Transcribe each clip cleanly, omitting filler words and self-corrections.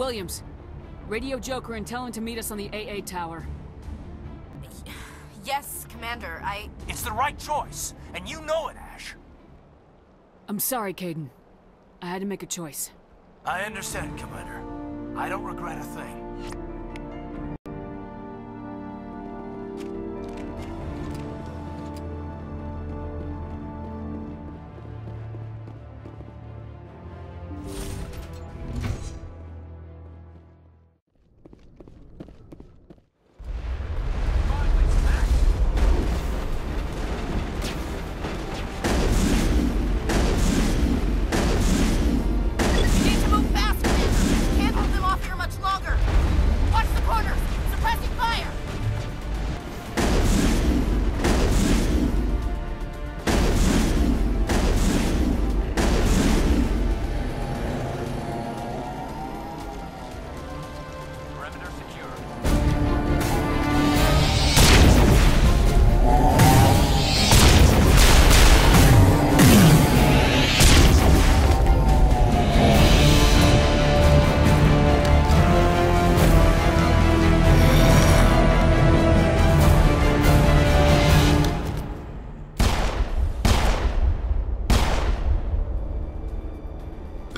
Williams, radio Joker and tell him to meet us on the AA tower. Yes, Commander, It's the right choice, and you know it, Ash. I'm sorry, Caden. I had to make a choice. I understand, Commander. I don't regret a thing.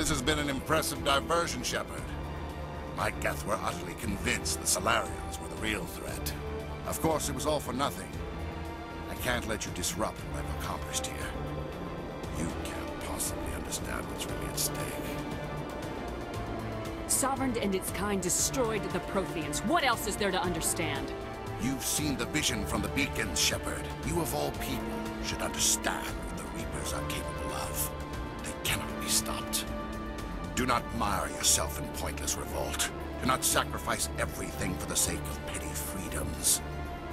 This has been an impressive diversion, Shepard. My Geth were utterly convinced the Solarians were the real threat. Of course, it was all for nothing. I can't let you disrupt what I've accomplished here. You can't possibly understand what's really at stake. Sovereign and its kind destroyed the Protheans. What else is there to understand? You've seen the vision from the beacons, Shepard. You of all people should understand what the Reapers are capable of. They cannot be stopped. Do not mire yourself in pointless revolt. Do not sacrifice everything for the sake of petty freedoms.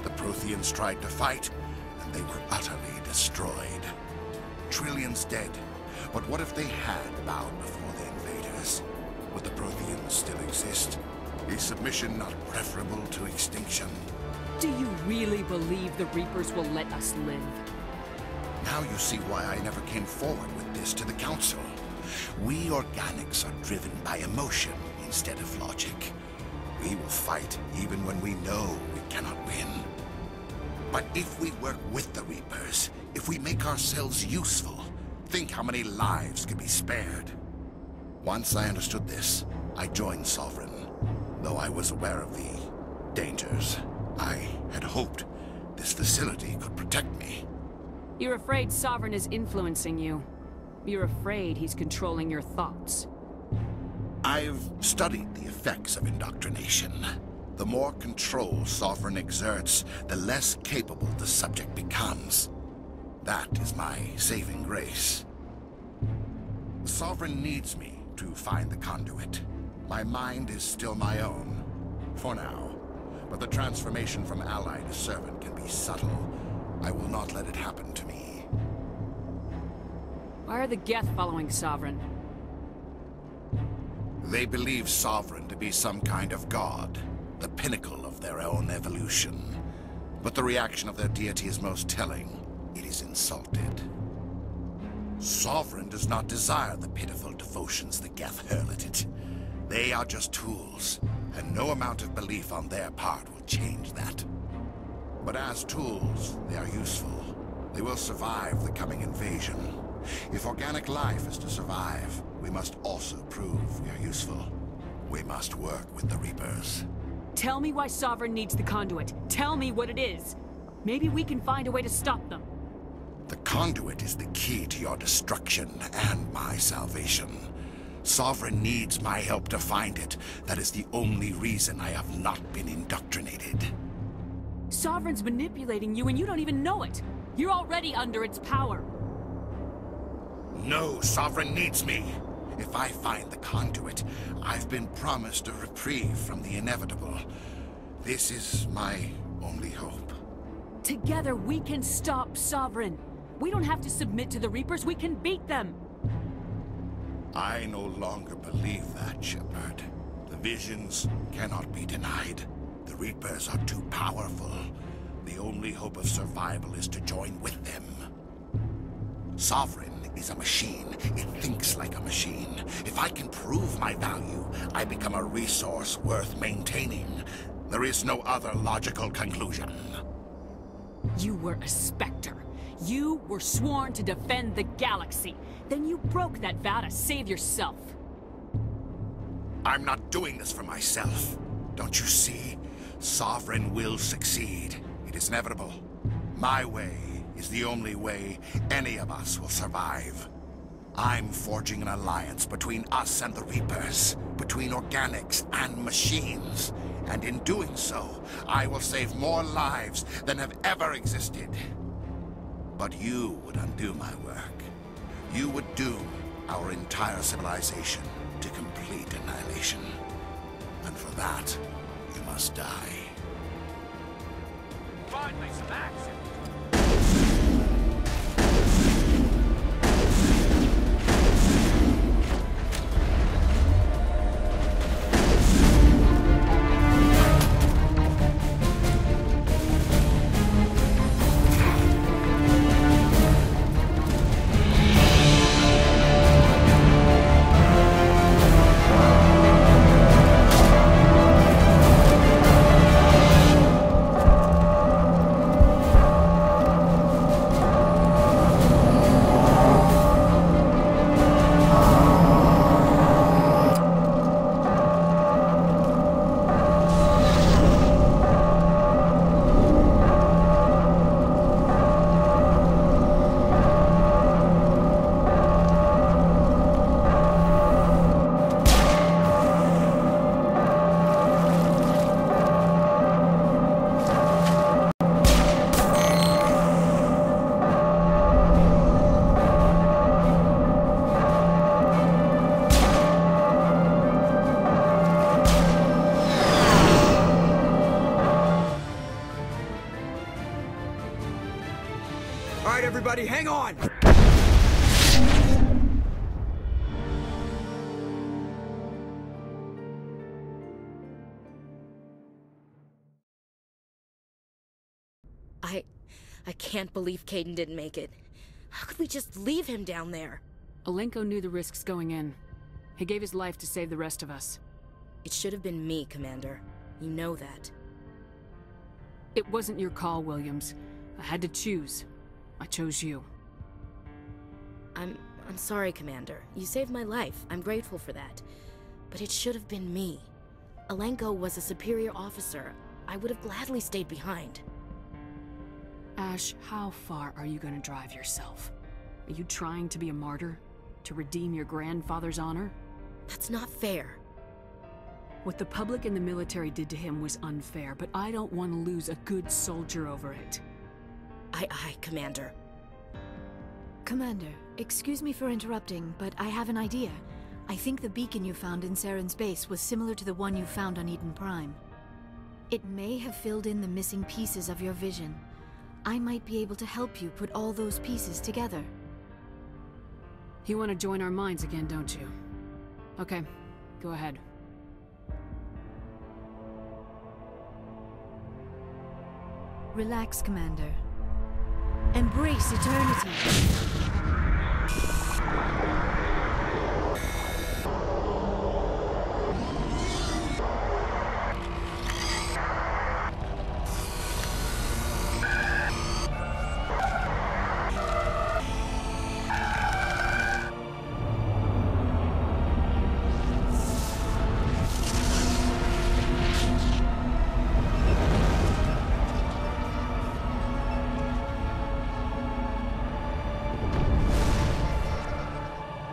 The Protheans tried to fight, and they were utterly destroyed. Trillions dead. But what if they had bowed before the invaders? Would the Protheans still exist? Is submission not preferable to extinction? Do you really believe the Reapers will let us live? Now you see why I never came forward with this to the Council. We organics are driven by emotion instead of logic. We will fight even when we know we cannot win. But if we work with the Reapers, if we make ourselves useful, think how many lives could be spared. Once I understood this, I joined Sovereign, though I was aware of the dangers. I had hoped this facility could protect me. You're afraid Sovereign is influencing you. You're afraid he's controlling your thoughts. I've studied the effects of indoctrination. The more control Sovereign exerts, the less capable the subject becomes. That is my saving grace. Sovereign needs me to find the conduit. My mind is still my own, for now. But the transformation from ally to servant can be subtle. I will not let it happen to me. Why are the Geth following Sovereign? They believe Sovereign to be some kind of god, the pinnacle of their own evolution. But the reaction of their deity is most telling. It is insulted. Sovereign does not desire the pitiful devotions the Geth hurl at it. They are just tools, and no amount of belief on their part will change that. But as tools, they are useful. They will survive the coming invasion. If organic life is to survive, we must also prove we are useful. We must work with the Reapers. Tell me why Sovereign needs the conduit. Tell me what it is. Maybe we can find a way to stop them. The conduit is the key to your destruction and my salvation. Sovereign needs my help to find it. That is the only reason I have not been indoctrinated. Sovereign's manipulating you and you don't even know it. You're already under its power. No, Sovereign needs me. If I find the conduit, I've been promised a reprieve from the inevitable. This is my only hope. Together we can stop Sovereign. We don't have to submit to the Reapers, we can beat them. I no longer believe that, Shepard. The visions cannot be denied. The Reapers are too powerful. The only hope of survival is to join with them. Sovereign is a machine. It thinks like a machine. If I can prove my value, I become a resource worth maintaining. There is no other logical conclusion. You were a Spectre. You were sworn to defend the galaxy. Then you broke that vow to save yourself. I'm not doing this for myself. Don't you see? Sovereign will succeed. It is inevitable. My way is the only way any of us will survive. I'm forging an alliance between us and the Reapers, between organics and machines. And in doing so, I will save more lives than have ever existed. But you would undo my work. You would doom our entire civilization to complete annihilation. And for that, you must die. Finally, some action! Everybody, hang on! I can't believe Caden didn't make it. How could we just leave him down there? Alenko knew the risks going in. He gave his life to save the rest of us. It should have been me, Commander. You know that. It wasn't your call, Williams. I had to choose. I chose you. I'm sorry, Commander. You saved my life. I'm grateful for that. But it should have been me. Alenko was a superior officer. I would have gladly stayed behind. Ash, how far are you gonna drive yourself? Are you trying to be a martyr? To redeem your grandfather's honor? That's not fair. What the public and the military did to him was unfair, but I don't want to lose a good soldier over it. Aye, Commander. Commander, excuse me for interrupting, but I have an idea. I think the beacon you found in Saren's base was similar to the one you found on Eden Prime. It may have filled in the missing pieces of your vision. I might be able to help you put all those pieces together. You want to join our minds again, don't you? Okay, go ahead. Relax, Commander. Embrace eternity.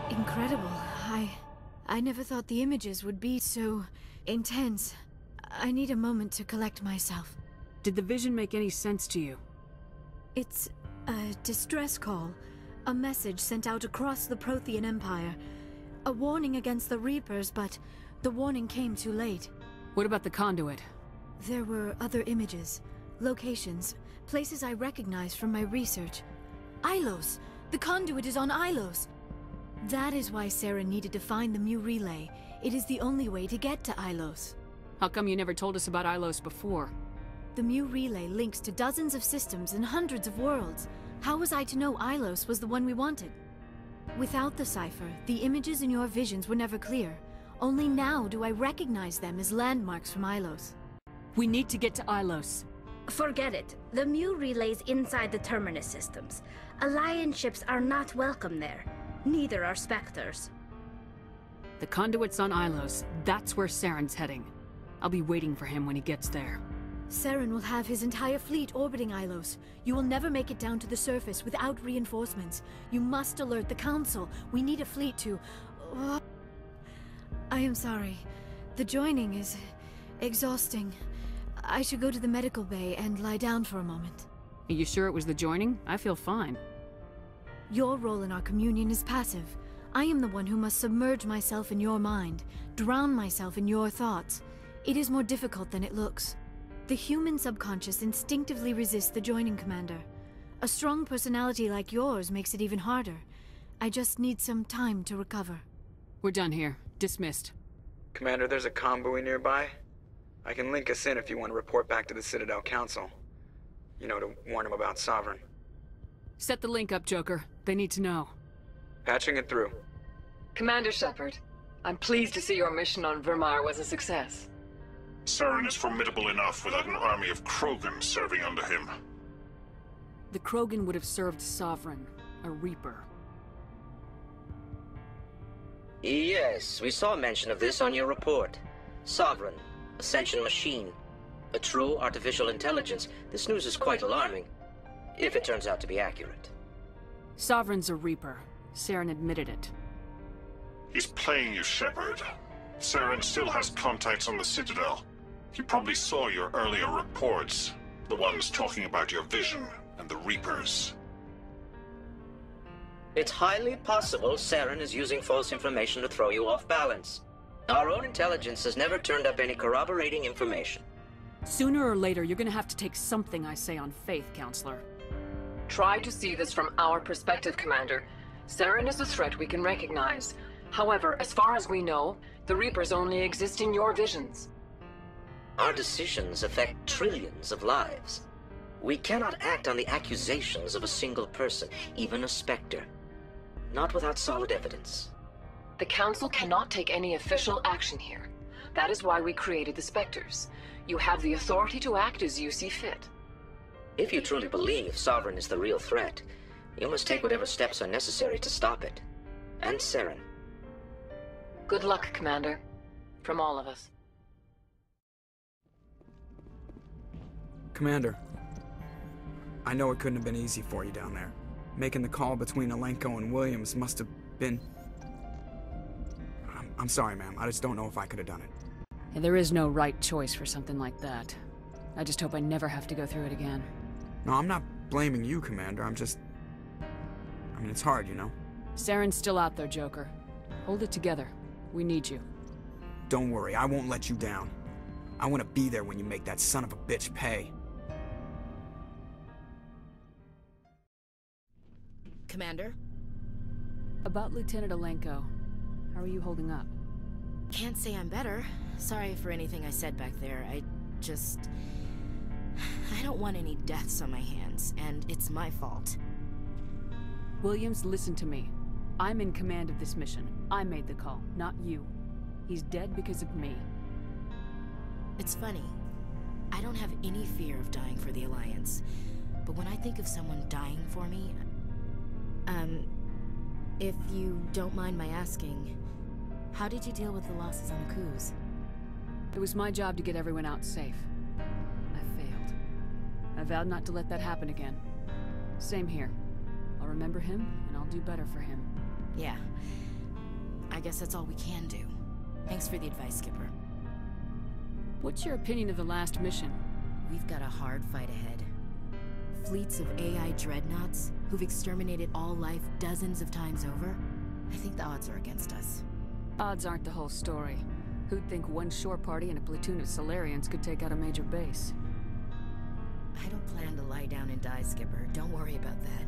Incredible. I never thought the images would be so intense. I need a moment to collect myself. Did the vision make any sense to you? It's a distress call. A message sent out across the Prothean Empire. A warning against the Reapers, but the warning came too late. What about the conduit? There were other images, locations, places I recognized from my research. Ilos! The conduit is on Ilos! That is why Sarah needed to find the Mu relay. It is the only way to get to Ilos. How come you never told us about Ilos before? The Mu relay links to dozens of systems and hundreds of worlds. How was I to know Ilos was the one we wanted? Without the cipher, the images in your visions were never clear. Only now do I recognize them as landmarks from Ilos. We need to get to Ilos. Forget it. The Mu relay's inside the Terminus systems. Alliance ships are not welcome there. Neither are Spectres. The conduit's on Ilos. That's where Saren's heading. I'll be waiting for him when he gets there. Saren will have his entire fleet orbiting Ilos. You will never make it down to the surface without reinforcements. You must alert the Council. We need a fleet to... I am sorry. The joining is... exhausting. I should go to the medical bay and lie down for a moment. Are you sure it was the joining? I feel fine. Your role in our communion is passive. I am the one who must submerge myself in your mind, drown myself in your thoughts. It is more difficult than it looks. The human subconscious instinctively resists the joining, Commander. A strong personality like yours makes it even harder. I just need some time to recover. We're done here. Dismissed. Commander, there's a comm buoy nearby. I can link us in if you want to report back to the Citadel Council. You know, to warn them about Sovereign. Set the link up, Joker. They need to know. Patching it through. Commander Shepard, I'm pleased to see your mission on Vermeer was a success. Saren is formidable enough without an army of Krogan serving under him. The Krogan would have served Sovereign, a Reaper. Yes, we saw mention of this on your report. Sovereign, Ascension machine, a true artificial intelligence. This news is quite alarming, if it turns out to be accurate. Sovereign's a Reaper. Saren admitted it. He's playing you, Shepard. Saren still has contacts on the Citadel. He probably saw your earlier reports, the ones talking about your vision and the Reapers. It's highly possible Saren is using false information to throw you off balance. Our own intelligence has never turned up any corroborating information. Sooner or later, you're gonna have to take something I say on faith, Counselor. Try to see this from our perspective, Commander. Saren is a threat we can recognize. However, as far as we know, the Reapers only exist in your visions. Our decisions affect trillions of lives. We cannot act on the accusations of a single person, even a Spectre. Not without solid evidence. The Council cannot take any official action here. That is why we created the Spectres. You have the authority to act as you see fit. If you truly believe Sovereign is the real threat, you must take whatever steps are necessary to stop it. And Saren. Good luck, Commander. From all of us. Commander, I know it couldn't have been easy for you down there. Making the call between Alenko and Williams must have been... I'm sorry, ma'am. I just don't know if I could have done it. And there is no right choice for something like that. I just hope I never have to go through it again. No, I'm not blaming you, Commander. I mean, it's hard, you know? Saren's still out there, Joker. Hold it together. We need you. Don't worry, I won't let you down. I want to be there when you make that son of a bitch pay. Commander? About Lieutenant Alenko, how are you holding up? Can't say I'm better. Sorry for anything I said back there. I don't want any deaths on my hands, and it's my fault. Williams, listen to me. I'm in command of this mission. I made the call, not you. He's dead because of me. It's funny. I don't have any fear of dying for the Alliance. But when I think of someone dying for me... if you don't mind my asking, how did you deal with the losses on Akuz? It was my job to get everyone out safe. I failed. I vowed not to let that happen again. Same here. I'll remember him, and I'll do better for him. Yeah. I guess that's all we can do. Thanks for the advice, Skipper. What's your opinion of the last mission? We've got a hard fight ahead. Fleets of AI dreadnoughts who've exterminated all life dozens of times over. I think the odds are against us. Odds aren't the whole story. Who'd think one shore party and a platoon of Solarians could take out a major base? I don't plan to lie down and die, Skipper. Don't worry about that.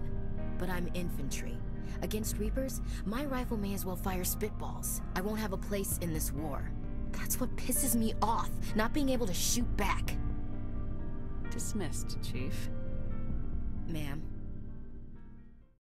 But I'm infantry. Against Reapers, my rifle may as well fire spitballs. I won't have a place in this war. That's what pisses me off, not being able to shoot back. Dismissed, Chief. Ma'am.